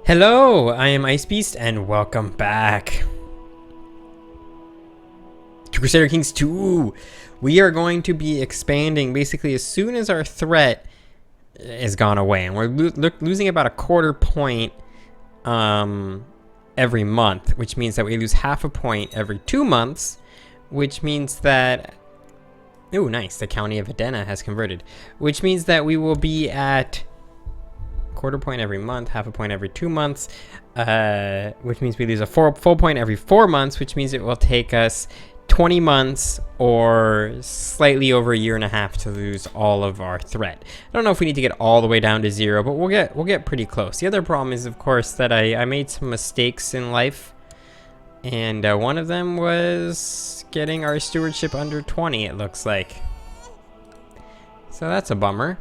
Hello, I am IceBeast and welcome back to Crusader Kings 2. We are going to be expanding basically as soon as our threat is gone away, and we're losing about a quarter point every month, which means that we lose half a point every 2 months, which means that nice, the county of Edena has converted, which means that we will be at quarter point every month, half a point every 2 months, which means we lose a full point every 4 months, which means it will take us 20 months or slightly over a year and a half to lose all of our threat. I don't know if we need to get all the way down to 0, but we'll get pretty close. The other problem is, of course, that I made some mistakes in life, and one of them was getting our stewardship under 20, it looks like. So that's a bummer.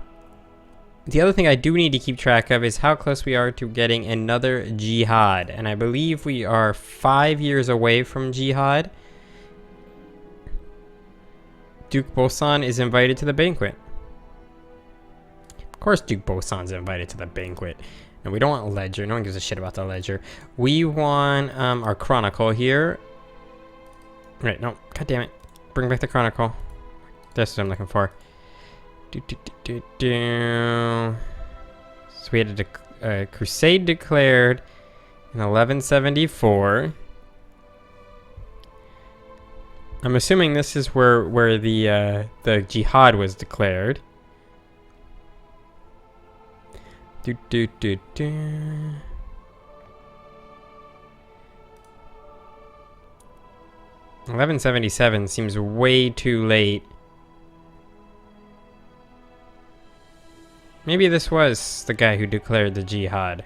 The other thing I do need to keep track of is how close we are to getting another jihad, and I believe we are 5 years away from jihad. Duke Bosan is invited to the banquet. Of course Duke Bosan's invited to the banquet. And we don't want ledger. No one gives a shit about the ledger. We want our chronicle here. Right, no, god damn it. Bring back the chronicle. That's what I'm looking for. So we had a crusade declared in 1174. I'm assuming this is where the jihad was declared. 1177 seems way too late. Maybe this was the guy who declared the jihad.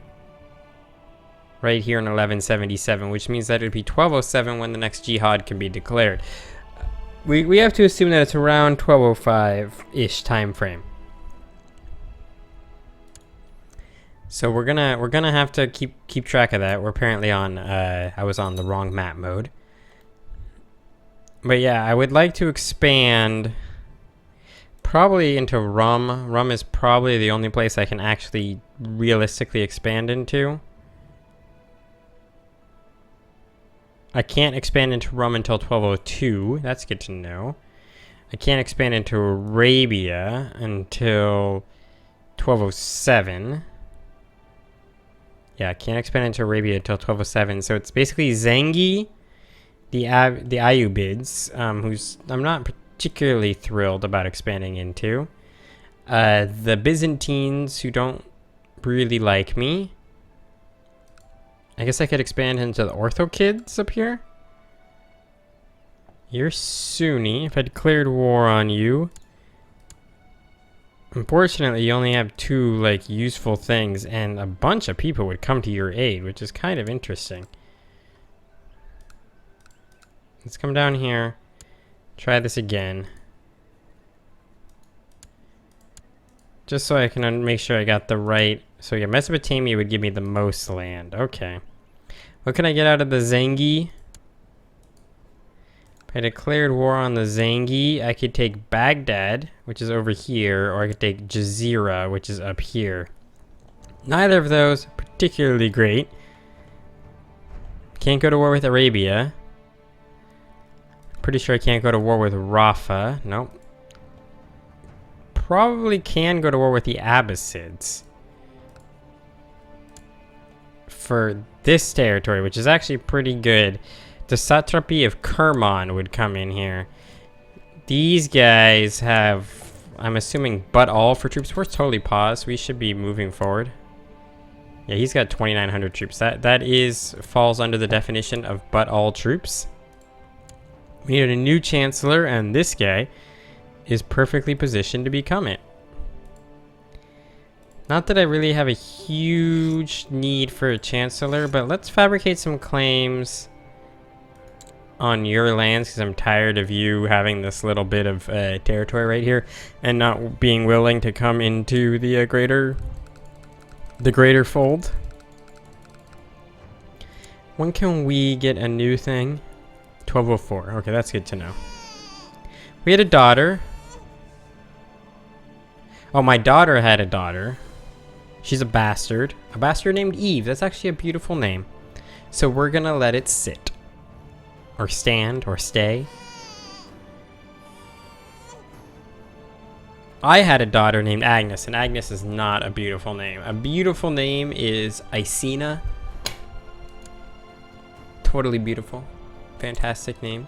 Right here in 1177, which means that it would be 1207 when the next jihad can be declared. We have to assume that it's around 1205-ish time frame. So we're gonna have to keep track of that. We're apparently on I was on the wrong map mode. But yeah, I would like to expand probably into Rum. Rum is probably the only place I can actually realistically expand into. I can't expand into Rum until 1202. That's good to know. I can't expand into Arabia until 1207. Yeah, I can't expand into Arabia until 1207. So it's basically Zengi, the Ayyubids, who's I'm not particularly thrilled about expanding into. The Byzantines, who don't really like me. I guess I could expand into the Ortho kids up here. You're Sunni. If I declared war on you. Unfortunately, you only have 2 like useful things, and a bunch of people would come to your aid, which is kind of interesting. Let's come down here. Try this again. Just so I can make sure I got the right... So yeah, Mesopotamia would give me the most land. Okay. What can I get out of the Zengi? If I declared war on the Zengi, I could take Baghdad, which is over here, or I could take Jazeera, which is up here. Neither of those particularly great. Can't go to war with Arabia. Pretty sure I can't go to war with Rafah. Nope. Probably can go to war with the Abbasids. For this territory, which is actually pretty good. The satrapy of Kerman would come in here. These guys have, I'm assuming, but all for troops. We're totally paused. We should be moving forward. Yeah, he's got 2,900 troops. That falls under the definition of but all troops. We needed a new chancellor, and this guy is perfectly positioned to become it. Not that I really have a huge need for a chancellor, but let's fabricate some claims on your lands, because I'm tired of you having this little bit of territory right here and not being willing to come into the greater fold. When can we get a new thing? 1204. Okay, that's good to know. We had a daughter. Oh, my daughter had a daughter. She's a bastard named Eve. That's actually a beautiful name. So we're gonna let it sit. Or stand, or stay. I had a daughter named Agnes, and Agnes is not a beautiful name. A beautiful name is Icena. Totally beautiful. Fantastic name.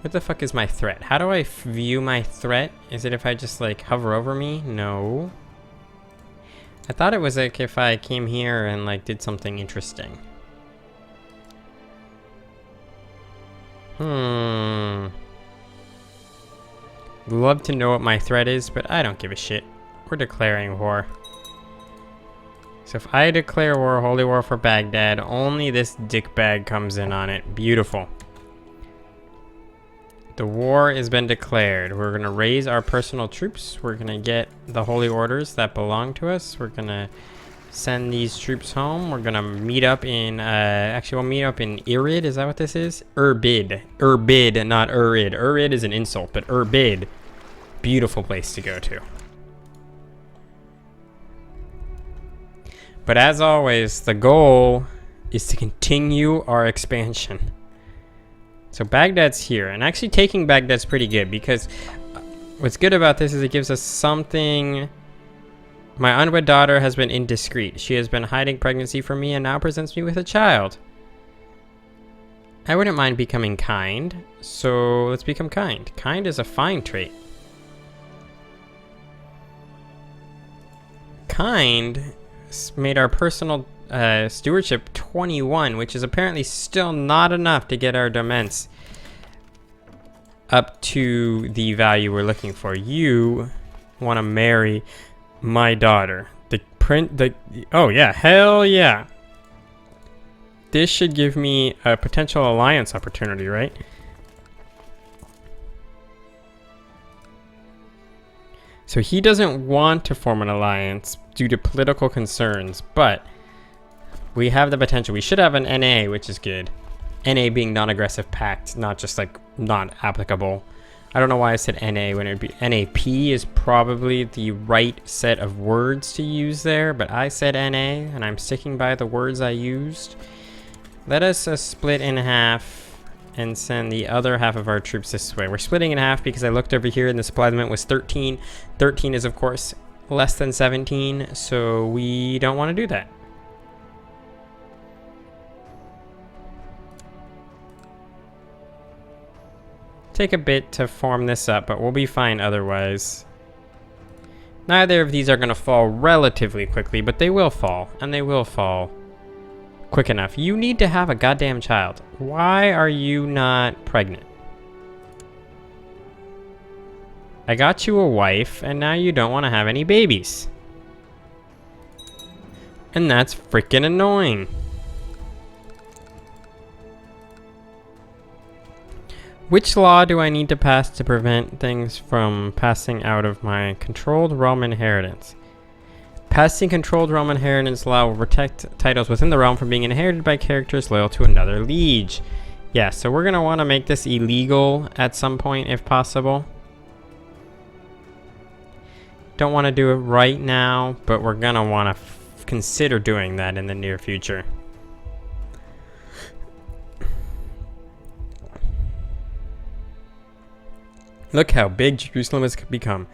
What the fuck is my threat? How do I view my threat? Is it if I just like hover over me? No. I thought it was like if I came here and like did something interesting. Love to know what my threat is, but I don't give a shit. We're declaring war. So if I declare war, holy war for Baghdad, only this dickbag comes in on it. Beautiful. The war has been declared. We're going to raise our personal troops. We're going to get the holy orders that belong to us. We're going to send these troops home. We're going to meet up in, actually we'll meet up in Irid. Is that what this is? Irbid. Irbid, not Urid. Urid is an insult, but Irbid. Beautiful place to go to. But as always, the goal is to continue our expansion. So Baghdad's here, and actually taking Baghdad's pretty good because what's good about this is it gives us something. My unwed daughter has been indiscreet. She has been hiding pregnancy from me and now presents me with a child. I wouldn't mind becoming kind, so let's become kind. Kind is a fine trait. Kind made our personal stewardship 21, which is apparently still not enough to get our doments up to the value we're looking for. You want to marry my daughter. Oh yeah, hell yeah. This should give me a potential alliance opportunity, right? So he doesn't want to form an alliance due to political concerns, but we have the potential. We should have an NA, which is good. NA being non-aggressive pact, not just like not applicable. I don't know why I said NA when it would be NAP is probably the right set of words to use there, but I said NA and I'm sticking by the words I used. Let us split in half and send the other half of our troops this way. We're splitting in half because I looked over here and the supply limit was 13. 13 is of course less than 17, so we don't want to do that. Take a bit to form this up, but we'll be fine otherwise. Neither of these are going to fall relatively quickly, but they will fall, and they will fall quick enough. You need to have a goddamn child. Why are you not pregnant? I got you a wife, and now you don't want to have any babies. And that's freaking annoying. Which law do I need to pass to prevent things from passing out of my controlled realm inheritance? Passing controlled realm inheritance law will protect titles within the realm from being inherited by characters loyal to another liege. Yeah, so we're going to want to make this illegal at some point if possible. Don't want to do it right now, but we're going to want to consider doing that in the near future. Look how big Jerusalem has become.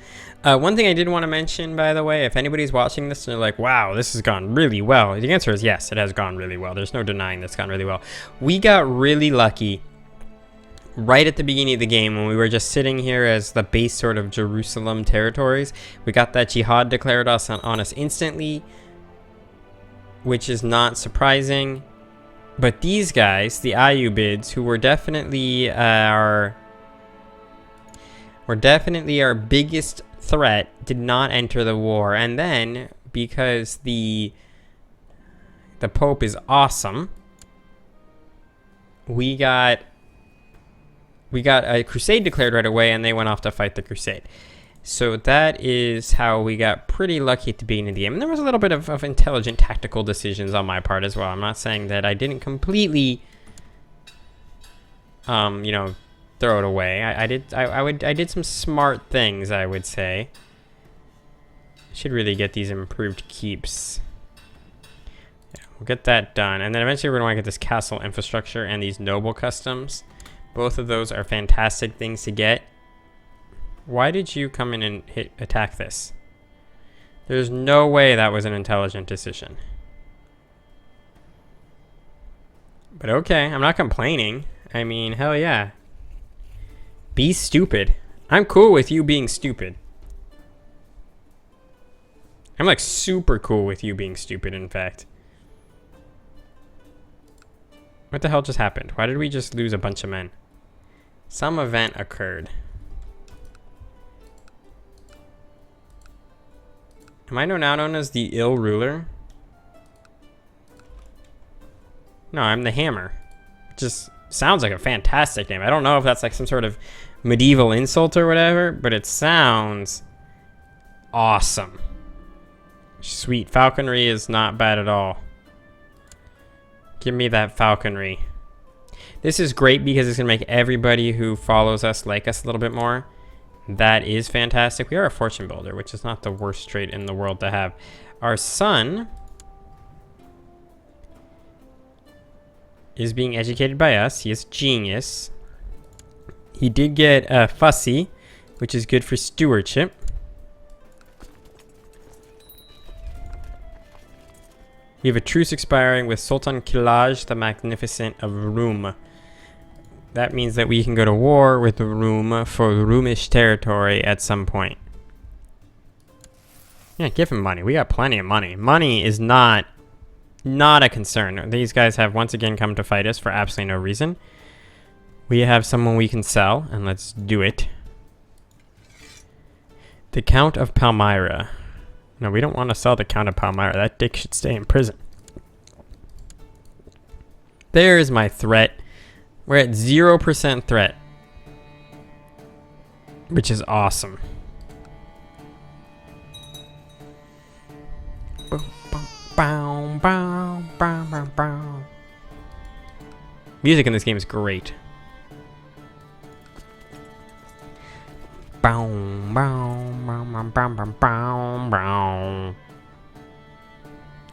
One thing I did want to mention, by the way, if anybody's watching this and they're like, wow, this has gone really well. The answer is yes, it has gone really well. There's no denying that's gone really well. We got really lucky right at the beginning of the game when we were just sitting here as the base sort of Jerusalem territories. We got that jihad declared on us instantly, which is not surprising. But these guys, the Ayyubids, who were definitely our biggest threat, did not enter the war. And then, because the Pope is awesome, we got a crusade declared right away, and they went off to fight the crusade. So that is how we got pretty lucky at the beginning of the game. And there was a little bit of intelligent tactical decisions on my part as well. I'm not saying that I didn't completely, you know, throw it away. I did some smart things, I would say. Should really get these improved keeps. Yeah, we'll get that done. And then eventually we're going to want to get this castle infrastructure and these noble customs. Both of those are fantastic things to get. Why did you come in and attack this? There's no way that was an intelligent decision. But okay, I'm not complaining. I mean, hell yeah. Be stupid. I'm cool with you being stupid. I'm like super cool with you being stupid, in fact. What the hell just happened? Why did we just lose a bunch of men? Some event occurred. Am I now known as the ill ruler? No, I'm the hammer. Just sounds like a fantastic name. I don't know if that's like some sort of medieval insult or whatever, but it sounds awesome. Sweet. Falconry is not bad at all. Give me that falconry. This is great because it's going to make everybody who follows us like us a little bit more. That is fantastic. We are a fortune builder, which is not the worst trait in the world to have. Our son is being educated by us. He is genius. He did get fussy, which is good for stewardship. We have a truce expiring with Sultan Kilaj the Magnificent of Rum. That means that we can go to war with Rum for Rumish territory at some point. Yeah, give him money. We got plenty of money. Money is not a concern. These guys have once again come to fight us for absolutely no reason. We have someone we can sell, and let's do it. The Count of Palmyra. No, we don't want to sell the Count of Palmyra. That dick should stay in prison. There's my threat. We're at 0% threat, which is awesome. Music in this game is great.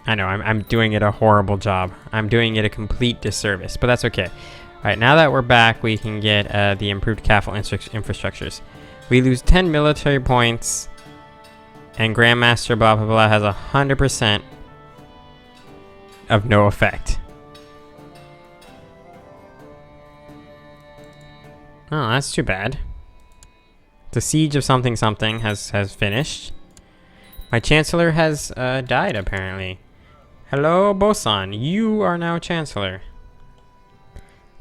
I know, I'm doing it a horrible job. I'm doing it a complete disservice, but that's okay. Alright, now that we're back, we can get the improved castle infrastructures. We lose 10 military points, and Grandmaster blah blah blah has 100% of no effect. Oh, that's too bad. The siege of something something has finished. My chancellor has died, apparently. Hello, Bosan. You are now chancellor.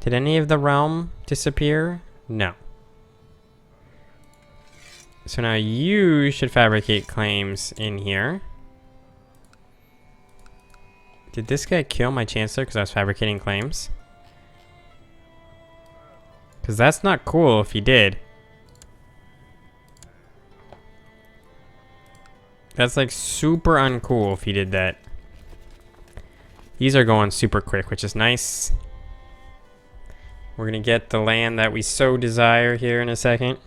Did any of the realm disappear? No. So now you should fabricate claims in here. Did this guy kill my chancellor because I was fabricating claims? Because that's not cool if he did. That's like super uncool if he did that. These are going super quick, which is nice. We're going to get the land that we so desire here in a second.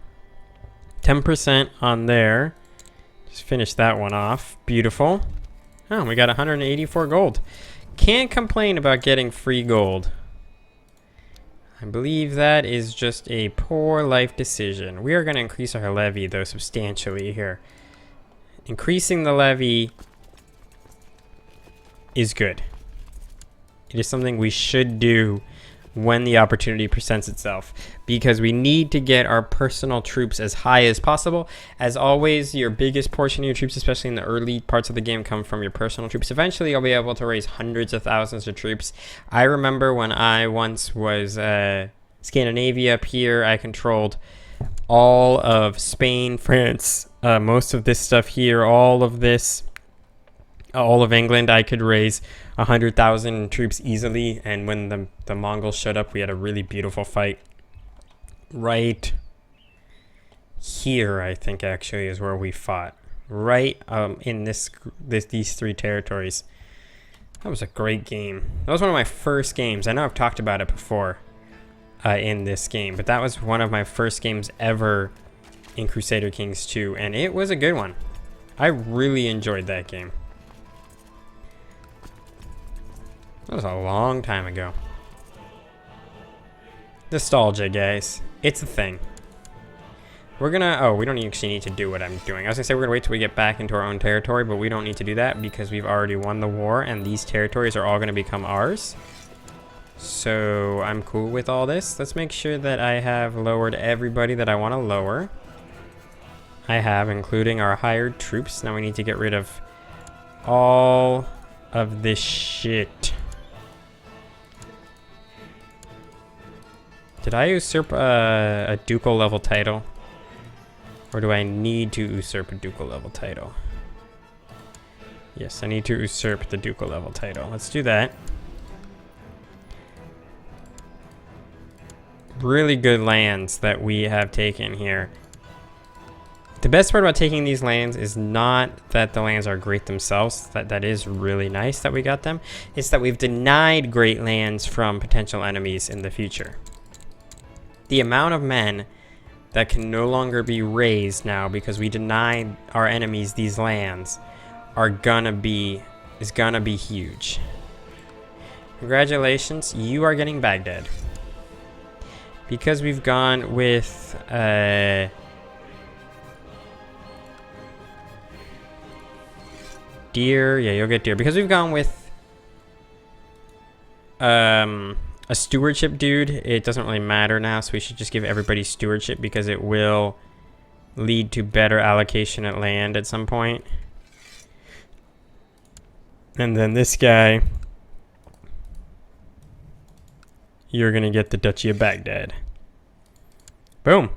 10% on there. Just finish that one off. Beautiful. Oh, we got 184 gold. Can't complain about getting free gold. I believe that is just a poor life decision. We are going to increase our levy, though, substantially here. Increasing the levy is good. It is something we should do when the opportunity presents itself, because we need to get our personal troops as high as possible. As always, your biggest portion of your troops, especially in the early parts of the game, come from your personal troops. Eventually, you'll be able to raise hundreds of thousands of troops. I remember when I once was Scandinavia up here, I controlled all of Spain, France, most of this stuff here, all of this, all of England. I could raise 100,000 troops easily, and when the Mongols showed up, we had a really beautiful fight. Right here, I think, actually, is where we fought. Right in these three territories. That was a great game. That was one of my first games. I know I've talked about it before in this game, but that was one of my first games ever in Crusader Kings 2, and it was a good one. I really enjoyed that game. That was a long time ago. Nostalgia, guys. It's a thing. We're gonna... Oh, we don't actually need to do what I'm doing. I was gonna say we're gonna wait till we get back into our own territory, but we don't need to do that because we've already won the war, and these territories are all gonna become ours. So I'm cool with all this. Let's make sure that I have lowered everybody that I want to lower. I have, including our hired troops. Now we need to get rid of all of this shit. Did I usurp a ducal level title? Or do I need to usurp a ducal level title? Yes, I need to usurp the ducal level title. Let's do that. Really good lands that we have taken here. The best part about taking these lands is not that the lands are great themselves. That is really nice that we got them. It's that we've denied great lands from potential enemies in the future. The amount of men that can no longer be raised now because we denied our enemies these lands is gonna be huge. Congratulations, you are getting Baghdad. Because we've gone with deer, yeah, you'll get deer. Because we've gone with a stewardship dude, it doesn't really matter now, so we should just give everybody stewardship because it will lead to better allocation at land at some point. And then this guy, you're gonna get the Duchy of Baghdad. Boom.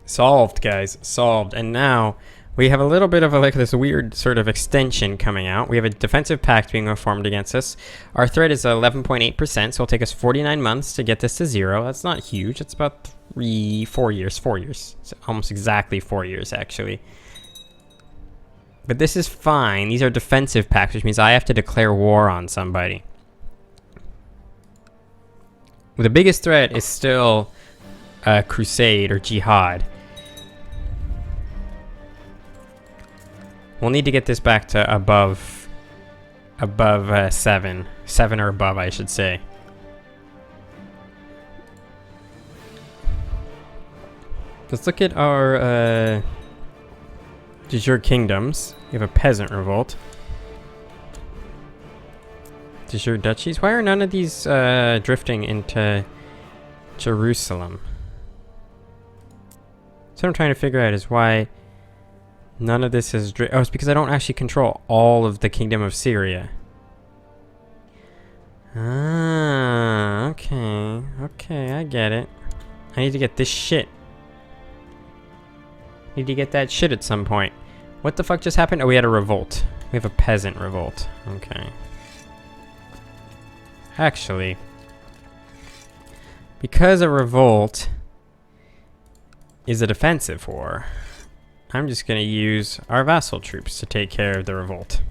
Solved, guys. Solved. And now we have a little bit of like this weird sort of extension coming out. We have a defensive pact being formed against us. Our threat is 11.8%, so it'll take us 49 months to get this to 0. That's not huge. It's about 4 years. 4 years. It's almost exactly 4 years, actually. But this is fine. These are defensive pacts, which means I have to declare war on somebody. The biggest threat is still crusade or jihad. We'll need to get this back to above 7 or above, I should say. Let's look at our de jure kingdoms. We have a peasant revolt. De jure duchies. Why are none of these drifting into Jerusalem? So what I'm trying to figure out is why none of this is... Oh, it's because I don't actually control all of the Kingdom of Syria. Ah, okay. Okay, I get it. I need to get this shit. Need to get that shit at some point. What the fuck just happened? Oh, we had a revolt. We have a peasant revolt. Okay. Actually, because a revolt is a defensive war, I'm just going to use our vassal troops to take care of the revolt.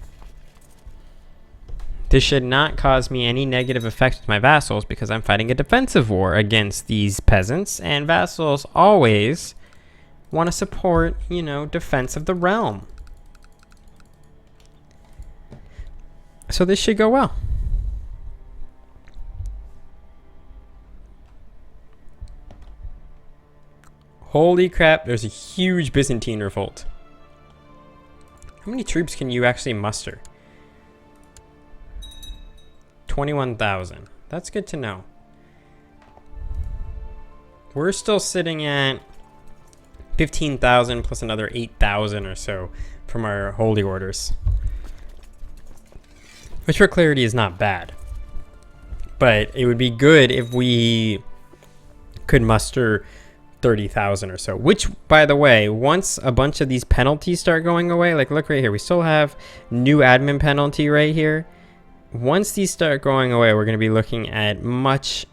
This should not cause me any negative effects with my vassals because I'm fighting a defensive war against these peasants, and vassals always want to support, you know, defense of the realm. So this should go well. Holy crap, there's a huge Byzantine revolt. How many troops can you actually muster? 21,000. That's good to know. We're still sitting at 15,000 plus another 8,000 or so from our holy orders. Which for clarity is not bad. But it would be good if we could muster 30,000 or so, which, by the way, once a bunch of these penalties start going away, like look right here, we still have new admin penalty right here. Once these start going away, we're going to be looking at much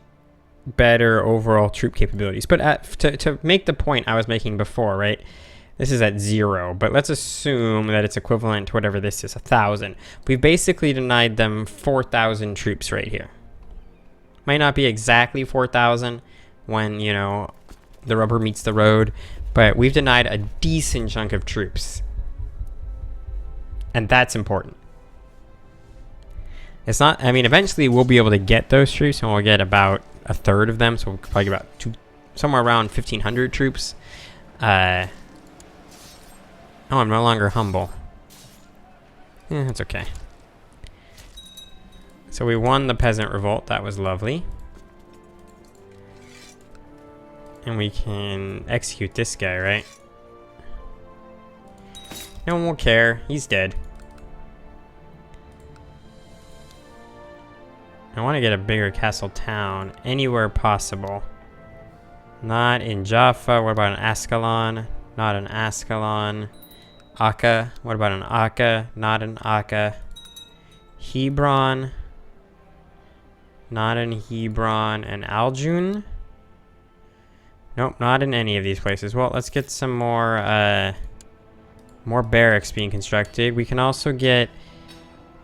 better overall troop capabilities. But to make the point I was making before, right, this is at 0, but let's assume that it's equivalent to whatever this is, 1,000. We've basically denied them 4,000 troops right here. Might not be exactly 4,000 when, you know, the rubber meets the road, but we've denied a decent chunk of troops. And that's important. It's not, I mean, eventually we'll be able to get those troops, and we'll get about a third of them, so we'll probably get about somewhere around 1,500 troops. Oh, I'm no longer humble. Yeah, that's okay. So we won the peasant revolt. That was lovely. And we can execute this guy, right? No one will care. He's dead. I want to get a bigger castle town anywhere possible. Not in Jaffa. What about an Ascalon? Not an Ascalon. Akka. What about an Akka? Not an Akka. Hebron. Not in Hebron. And Aljun. Nope, not in any of these places. Well, let's get some more barracks being constructed. We can also get...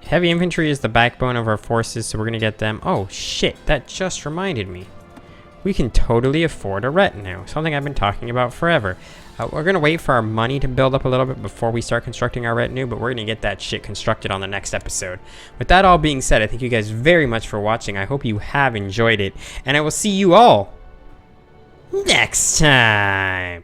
Heavy infantry is the backbone of our forces, so we're going to get them... Oh, shit, that just reminded me. We can totally afford a retinue, something I've been talking about forever. We're going to wait for our money to build up a little bit before we start constructing our retinue, but we're going to get that shit constructed on the next episode. With that all being said, I thank you guys very much for watching. I hope you have enjoyed it, and I will see you all next time.